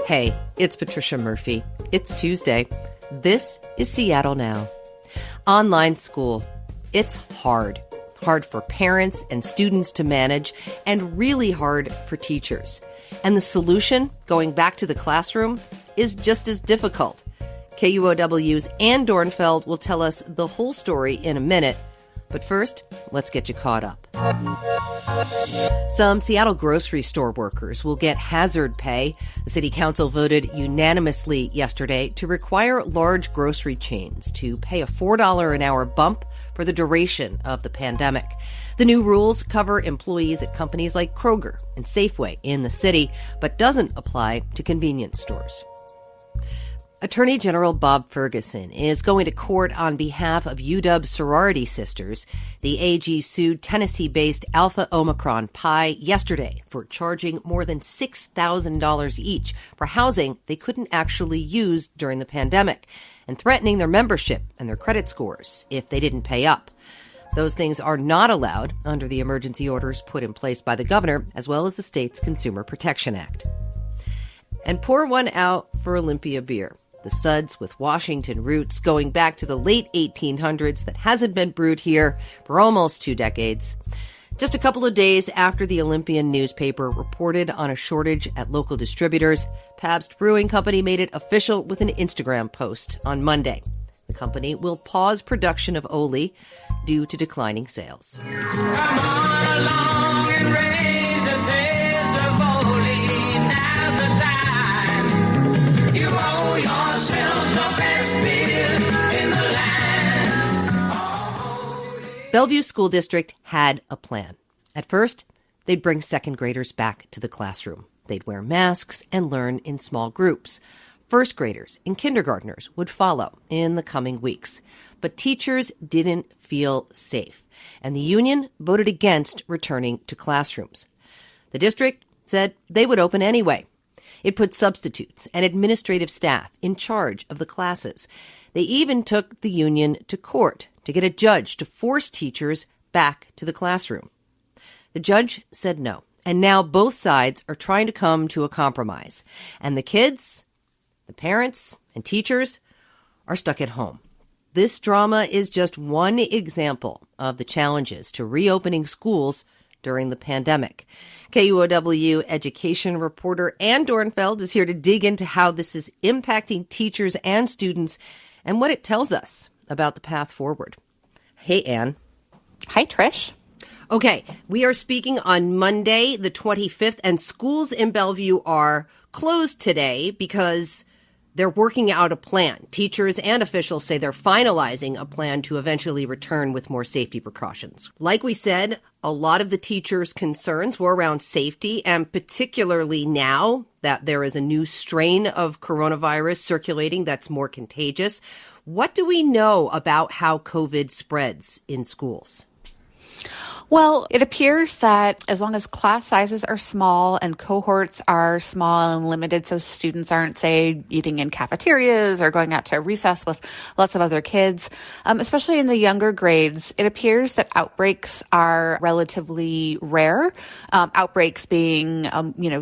Hey, it's Patricia Murphy. It's Tuesday. This is Seattle Now. Online school. It's hard. Hard for parents and students to manage, and really hard for teachers. And the solution, going back to the classroom, is just as difficult. KUOW's Ann Dornfeld will tell us the whole story in a minute. But first, let's get you caught up. Some Seattle grocery store workers will get hazard pay. The city council voted unanimously yesterday to require large grocery chains to pay a $4 an hour bump for the duration of the pandemic. The new rules cover employees at companies like Kroger and Safeway in the city, but doesn't apply to convenience stores. Attorney General Bob Ferguson is going to court on behalf of UW sorority sisters. The AG sued Tennessee-based Alpha Omicron Pi yesterday for charging more than $6,000 each for housing they couldn't actually use during the pandemic and threatening their membership and their credit scores if they didn't pay up. Those things are not allowed under the emergency orders put in place by the governor, as well as the state's Consumer Protection Act. And pour one out for Olympia beer. The suds with Washington roots going back to the late 1800s that hasn't been brewed here for almost 2 decades. Just a couple of days after the Olympian newspaper reported on a shortage at local distributors, Pabst Brewing Company made it official with an Instagram post on Monday. The company will pause production of Oli due to declining sales. Come on along and raise the taste of Oli. Now's the time. You owe yourself the best beer in the land. Bellevue School District had a plan. At first, they'd bring second graders back to the classroom. They'd wear masks and learn in small groups. First graders and kindergartners would follow in the coming weeks. But teachers didn't feel safe, and the union voted against returning to classrooms. The district said they would open anyway. It put substitutes and administrative staff in charge of the classes. They even took the union to court to get a judge to force teachers back to the classroom. The judge said no, and now both sides are trying to come to a compromise. And the kids, the parents, and teachers are stuck at home. This drama is just one example of the challenges to reopening schools during the pandemic. KUOW education reporter Ann Dornfeld is here to dig into how this is impacting teachers and students and what it tells us about the path forward. Hey, Ann. Hi, Trish. Okay, we are speaking on Monday, the 25th, and schools in Bellevue are closed today because they're working out a plan. Teachers and officials say they're finalizing a plan to eventually return with more safety precautions. Like we said, a lot of the teachers' concerns were around safety, and particularly now that there is a new strain of coronavirus circulating that's more contagious. What do we know about how COVID spreads in schools? Well, it appears that as long as class sizes are small and cohorts are small and limited, so students aren't, say, eating in cafeterias or going out to recess with lots of other kids, especially in the younger grades, it appears that outbreaks are relatively rare. Outbreaks being,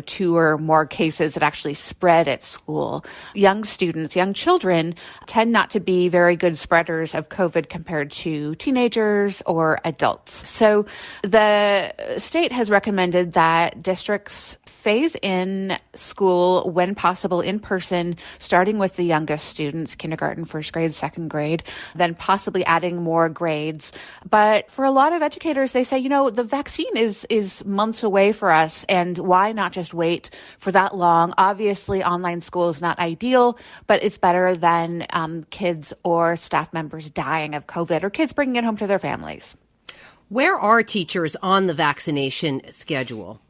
2 or more cases that actually spread at school. Young students, young children tend not to be very good spreaders of COVID compared to teenagers or adults. So the state has recommended that districts phase in school when possible in person, starting with the youngest students, kindergarten, first grade, second grade, then possibly adding more grades. But for a lot of educators, they say, the vaccine is months away for us, and why not just wait for that long? Obviously, online school is not ideal, but it's better than kids or staff members dying of COVID or kids bringing it home to their families. Where are teachers on the vaccination schedule?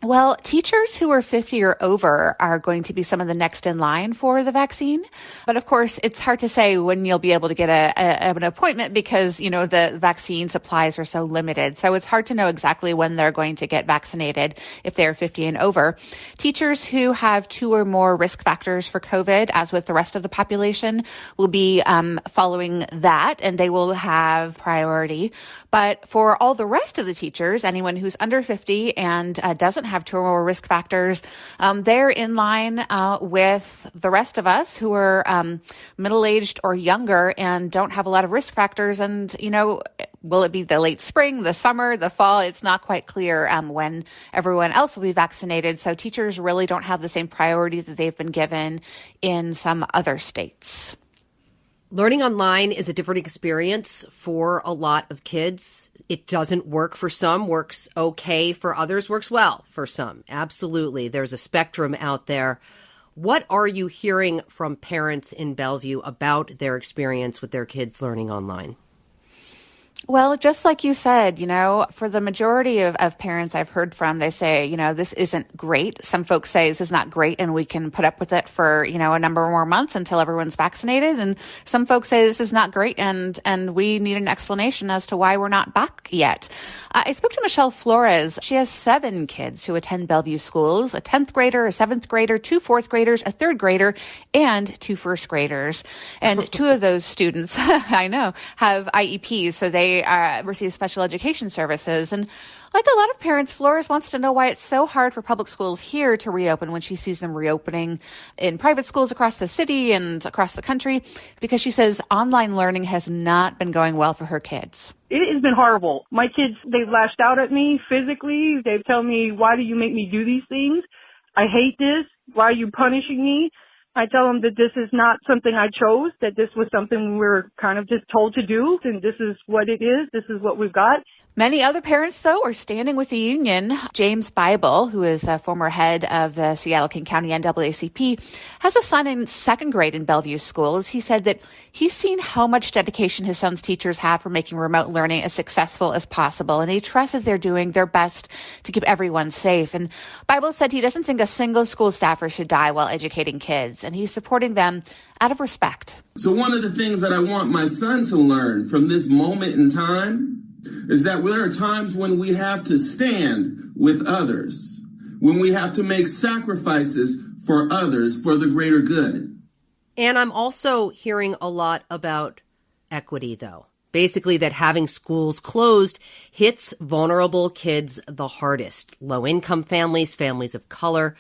Well, teachers who are 50 or over are going to be some of the next in line for the vaccine. But of course, it's hard to say when you'll be able to get an appointment because, the vaccine supplies are so limited. So it's hard to know exactly when they're going to get vaccinated if they're 50 and over. Teachers who have 2 or more risk factors for COVID, as with the rest of the population, will be following that, and they will have priority. But for all the rest of the teachers, anyone who's under 50 and doesn't have two or more risk factors, they're in line with the rest of us who are middle-aged or younger and don't have a lot of risk factors. And, will it be the late spring, the summer, the fall? It's not quite clear when everyone else will be vaccinated. So teachers really don't have the same priority that they've been given in some other states. Learning online is a different experience for a lot of kids. It doesn't work for some, works okay for others, works well for some. Absolutely. There's a spectrum out there. What are you hearing from parents in Bellevue about their experience with their kids learning online? Well, just like you said, for the majority of parents I've heard from, they say, this isn't great. Some folks say this is not great and we can put up with it for, a number more months until everyone's vaccinated. And some folks say this is not great and we need an explanation as to why we're not back yet. I spoke to Michelle Flores. She has 7 kids who attend Bellevue schools, a 10th grader, a 7th grader, 2 4th graders, a 3rd grader, and 2 1st graders. And 2 of those students, I know, have IEPs. So they receive special education services. And like a lot of parents, Flores wants to know why it's so hard for public schools here to reopen when she sees them reopening in private schools across the city and across the country, because she says online learning has not been going well for her kids. It has been horrible. My kids, they've lashed out at me physically. They've told me, why do you make me do these things? I hate this. Why are you punishing me? I tell them that this is not something I chose, that this was something we were kind of just told to do, and this is what it is. This is what we've got. Many other parents, though, are standing with the union. James Bible, who is a former head of the Seattle-King County NAACP, has a son in 2nd grade in Bellevue schools. He said that he's seen how much dedication his son's teachers have for making remote learning as successful as possible, and he trusts that they're doing their best to keep everyone safe. And Bible said he doesn't think a single school staffer should die while educating kids, and he's supporting them out of respect. So one of the things that I want my son to learn from this moment in time is that there are times when we have to stand with others, when we have to make sacrifices for others for the greater good. And I'm also hearing a lot about equity, though. Basically, that having schools closed hits vulnerable kids the hardest. Low-income families, families of color.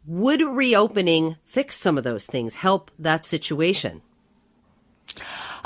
Would reopening fix some of those things, help that situation?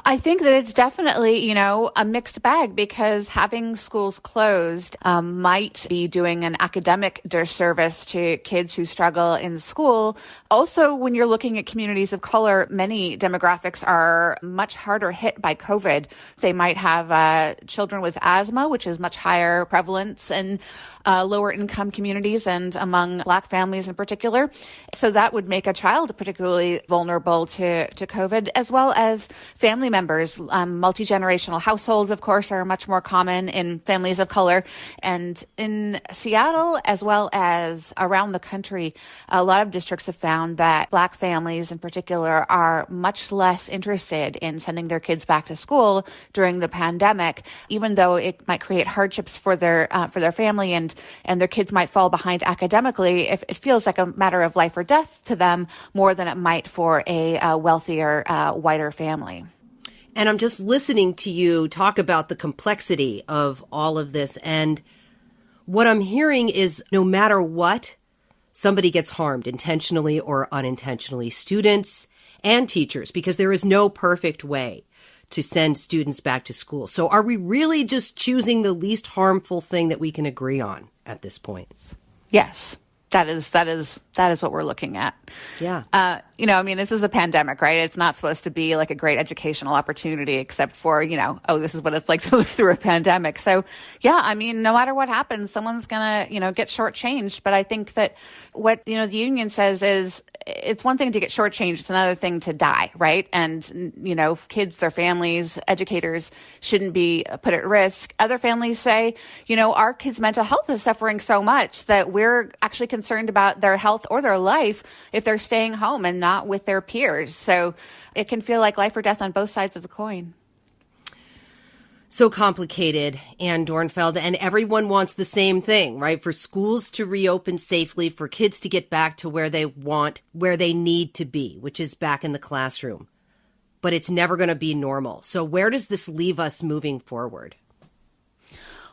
I think that it's definitely, a mixed bag, because having schools closed might be doing an academic disservice to kids who struggle in school. Also, when you're looking at communities of color, many demographics are much harder hit by COVID. They might have children with asthma, which is much higher prevalence in lower income communities and among Black families in particular. So that would make a child particularly vulnerable to COVID, as well as family members. Multi-generational households, of course, are much more common in families of color. And in Seattle, as well as around the country, a lot of districts have found that Black families in particular are much less interested in sending their kids back to school during the pandemic, even though it might create hardships for their family and their kids might fall behind academically. If it feels like a matter of life or death to them more than it might for a wealthier, whiter family. And I'm just listening to you talk about the complexity of all of this. And what I'm hearing is no matter what, somebody gets harmed intentionally or unintentionally, students and teachers, because there is no perfect way to send students back to school. So are we really just choosing the least harmful thing that we can agree on at this point? Yes. That is what we're looking at. Yeah. This is a pandemic, right? It's not supposed to be like a great educational opportunity, except for, this is what it's like to live through a pandemic. So, yeah, no matter what happens, someone's going to, get shortchanged. But I think that what, the union says is it's one thing to get shortchanged. It's another thing to die, right? And, kids, their families, educators shouldn't be put at risk. Other families say, our kids' mental health is suffering so much that we're actually concerned about their health or their life if they're staying home and not with their peers. So it can feel like life or death on both sides of the coin. So complicated, Ann Dornfeld, and everyone wants the same thing, right? For schools to reopen safely, for kids to get back to where they need to be, which is back in the classroom. But it's never going to be normal. So where does this leave us moving forward?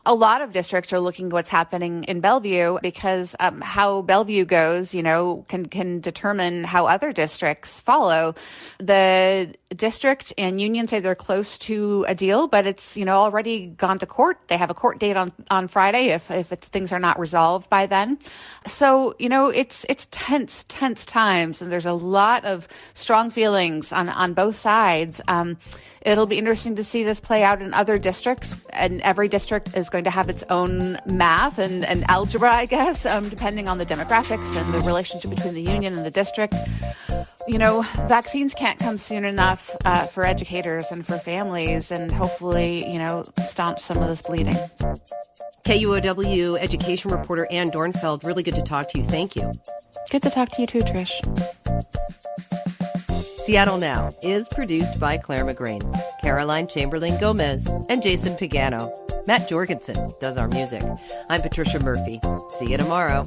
a lot of districts are looking at what's happening in Bellevue because how Bellevue goes, can determine how other districts follow. The district and union say they're close to a deal, but it's, already gone to court. They have a court date on Friday if things are not resolved by then. So, it's tense times, and there's a lot of strong feelings on both sides. It'll be interesting to see this play out in other districts, and every district is going to have its own math and algebra, I guess, depending on the demographics and the relationship between the union and the district. Vaccines can't come soon enough for educators and for families, and hopefully, staunch some of this bleeding. KUOW education reporter Ann Dornfeld, really good to talk to you. Thank you. Good to talk to you too, Trish. Seattle Now is produced by Clare McGrane, Caroline Chamberlain Gomez, and Jason Pagano. Matt Jorgensen does our music. I'm Patricia Murphy. See you tomorrow.